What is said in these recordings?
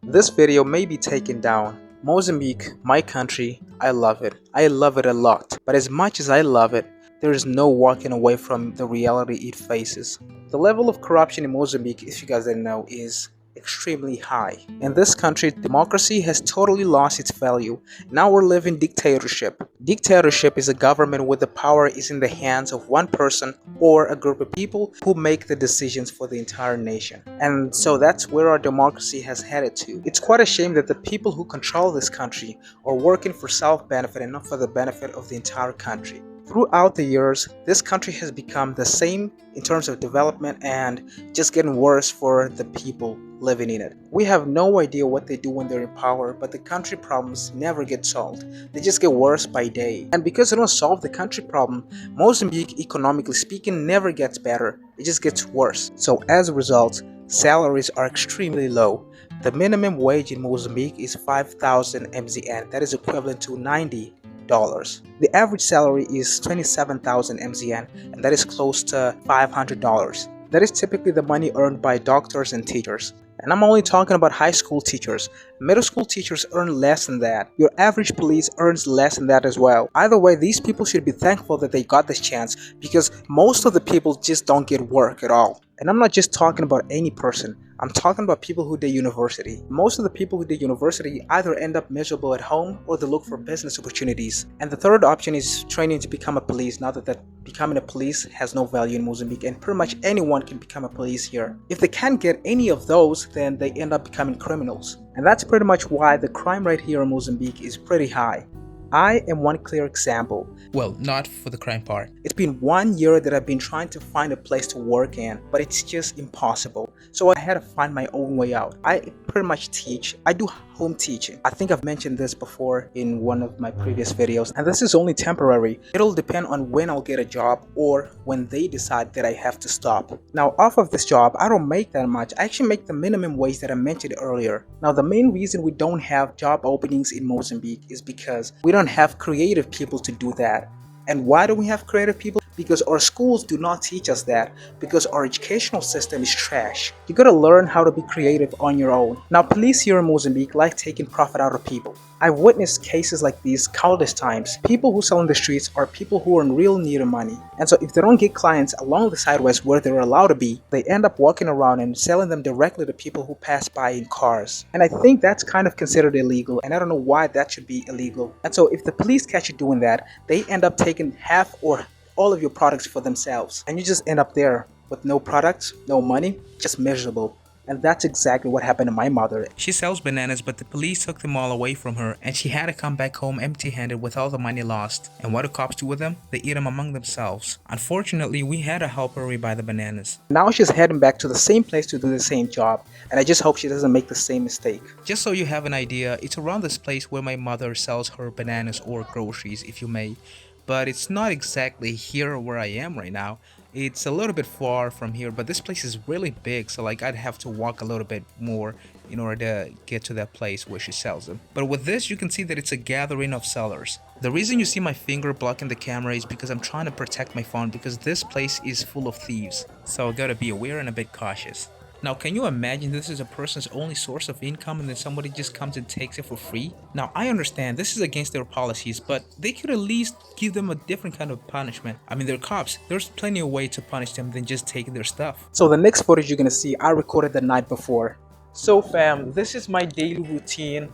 This video may be taken down. Mozambique, my country, I love it. I love it a lot. But as much as I love it, there is no walking away from the reality it faces. The level of corruption in Mozambique, if you guys didn't know, is extremely high. In this country, democracy has totally lost its value. Now we're living dictatorship. Dictatorship is a government where the power is in the hands of one person or a group of people who make the decisions for the entire nation. And so that's where our democracy has headed to. It's quite a shame that the people who control this country are working for self-benefit and not for the benefit of the entire country. Throughout the years, this country has become the same in terms of development and just getting worse for the people living in it. We have no idea what they do when they're in power, but the country problems never get solved. They just get worse by day. And because they don't solve the country problem, Mozambique, economically speaking, never gets better. It just gets worse. So as a result, salaries are extremely low. The minimum wage in Mozambique is 5,000 MZN. That is equivalent to $90. The average salary is 27,000 MZN, and that is close to $500. That is typically the money earned by doctors and teachers. And I'm only talking about high school teachers. Middle school teachers earn less than that. Your average police earns less than that as well. Either way, these people should be thankful that they got this chance, because most of the people just don't get work at all. And I'm not just talking about any person. I'm talking about people who did university. Most of the people who did university either end up miserable at home or they look for business opportunities. And the third option is training to become a police, now that becoming a police has no value in Mozambique and pretty much anyone can become a police here. If they can't get any of those, then they end up becoming criminals. And that's pretty much why the crime rate here in Mozambique is pretty high. I am one clear example. Well, not for the crime part. It's been 1 year that I've been trying to find a place to work in, but it's just impossible. So I had to find my own way out. I pretty much teach. I do home teaching. I think I've mentioned this before in one of my previous videos, and this is only temporary. It'll depend on when I'll get a job or when they decide that I have to stop. Now, off of this job, I don't make that much. I actually make the minimum wage that I mentioned earlier. Now, the main reason we don't have job openings in Mozambique is because we don't have creative people to do that. And why do we have creative people? Because our schools do not teach us that, because our educational system is trash. You gotta learn how to be creative on your own. Now, police here in Mozambique like taking profit out of people. I've witnessed cases like these countless times. People who sell in the streets are people who are in real need of money. And so if they don't get clients along the sideways where they're allowed to be, they end up walking around and selling them directly to people who pass by in cars. And I think that's kind of considered illegal, and I don't know why that should be illegal. And so if the police catch you doing that, they end up taking half or all of your products for themselves, and you just end up there with no products, no money, just miserable. And that's exactly what happened to my mother. She sells bananas, but the police took them all away from her, and she had to come back home empty-handed with all the money lost. And what do cops do with them? They eat them among themselves. Unfortunately, we had to help her rebuy the bananas. Now she's heading back to the same place to do the same job, and I just hope she doesn't make the same mistake. Just so you have an idea, it's around this place where my mother sells her bananas or groceries, if you may. But it's not exactly here where I am right now. It's a little bit far from here, but this place is really big, so like I'd have to walk a little bit more in order to get to that place where she sells them. But with this, you can see that it's a gathering of sellers. The reason you see my finger blocking the camera is because I'm trying to protect my phone, because this place is full of thieves. So I gotta be aware and a bit cautious. Now, can you imagine this is a person's only source of income and then somebody just comes and takes it for free? Now, I understand this is against their policies, but they could at least give them a different kind of punishment. I mean, they're cops. There's plenty of way to punish them than just taking their stuff. So the next footage you're gonna see, I recorded the night before. So fam, this is my daily routine.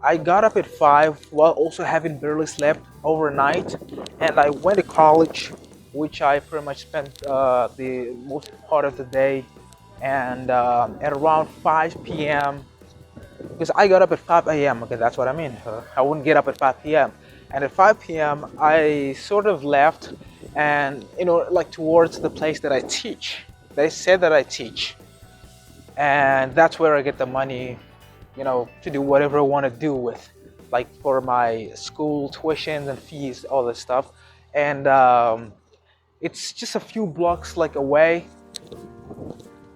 I got up at 5 while also having barely slept overnight, and I went to college, which I pretty much spent the most part of the day. And at around 5 p.m., because I got up at 5 a.m., okay, that's what I mean. I wouldn't get up at 5 p.m. And at 5 p.m., I sort of left and, like towards the place that I teach. They said that I teach. And that's where I get the money, to do whatever I want to do with, like for my school tuitions and fees, all this stuff. And it's just a few blocks away.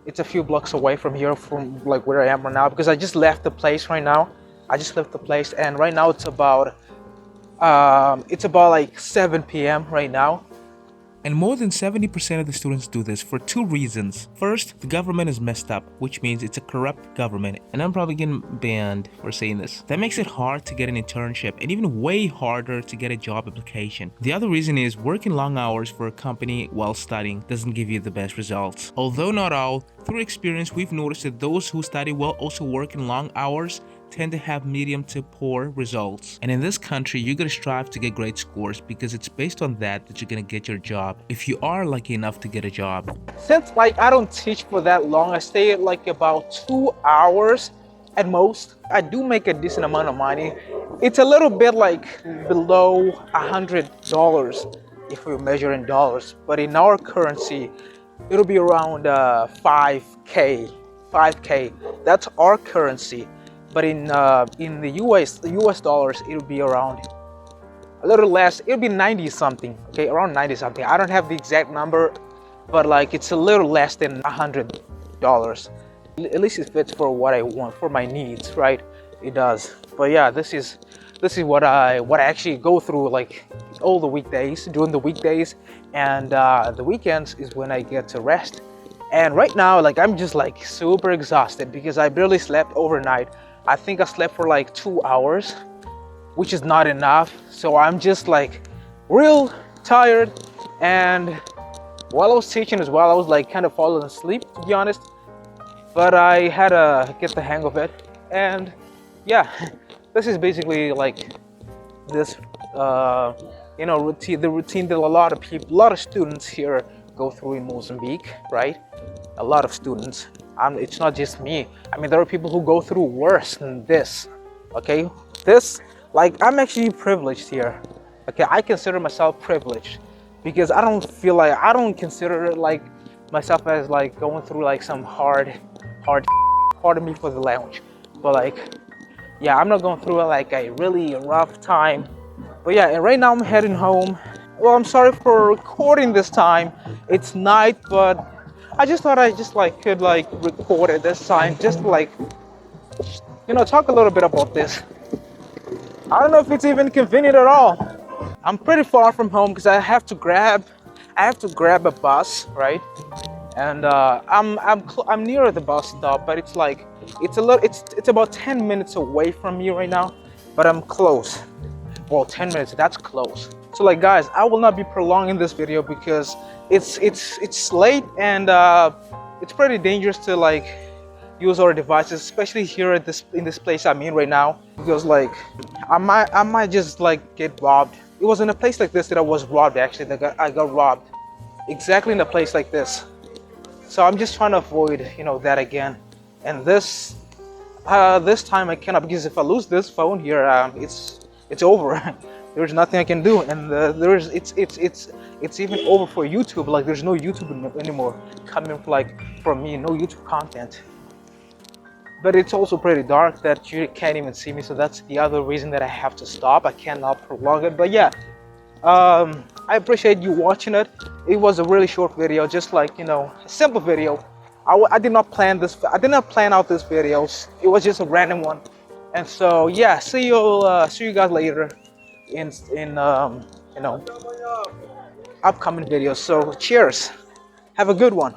It's a few blocks away from here, from like where I am right now, because I just left the place right now. And right now it's about like 7 p.m. right now. And more than 70% of the students do this for two reasons. First, the government is messed up, which means it's a corrupt government, and I'm probably getting banned for saying this. That makes it hard to get an internship and even way harder to get a job application. The other reason is working long hours for a company while studying doesn't give you the best results. Although not all, through experience we've noticed that those who study while also working long hours tend to have medium to poor results. And in this country, you gotta strive to get great scores because it's based on that you're gonna get your job, if you are lucky enough to get a job. Since like I don't teach for that long, I stay at like about 2 hours at most. I do make a decent amount of money. It's a little bit like below $100 if we measure in dollars, but in our currency, it'll be around 5K. That's our currency. But in the US dollars, it'll be around a little less. It'll be 90 something, okay, around 90 something. I don't have the exact number, but like it's a little less than $100. At least it fits for what I want, for my needs, right? It does. But yeah, this is what I actually go through like all the weekdays, during the weekdays, and the weekends is when I get to rest. And right now, like I'm just like super exhausted because I barely slept overnight. I think I slept for like 2 hours, which is not enough. So I'm just like real tired. And while I was teaching as well, I was like kind of falling asleep, to be honest. But I had to get the hang of it. And yeah, this is basically like this, routine, the routine that a lot of students here go through in Mozambique, right? A lot of students. It's not just me. I mean, there are people who go through worse than this, okay? This, like, I'm actually privileged here, okay? I consider myself privileged because I don't consider it like myself as like going through like some hard, pardon me for the language, but like, yeah, I'm not going through like a really rough time. But yeah, and right now I'm heading home. Well, I'm sorry for recording this time. It's night, but I just thought I could record at this time, just to talk a little bit about this. I don't know if it's even convenient at all. I'm pretty far from home because I have to grab a bus, right? And I'm near the bus stop, but it's about 10 minutes away from me right now, but I'm close. Well, 10 minutes, that's close. So like guys, I will not be prolonging this video because it's late and it's pretty dangerous to like use our devices, especially here in this place I'm in right now, because like I might just like get robbed. It was in a place like this that I was robbed actually. I got robbed exactly in a place like this. So I'm just trying to avoid that again. And this time I cannot, because if I lose this phone here, it's over. There's nothing I can do, and it's even over for YouTube. Like there's no YouTube anymore coming from me, no YouTube content. But it's also pretty dark that you can't even see me, so that's the other reason that I have to stop. I cannot prolong it. But yeah, I appreciate you watching it. It was a really short video, just like a simple video. I did not plan this. I did not plan out this video. It was just a random one. And so yeah, see you guys later in upcoming videos. So cheers, have a good one.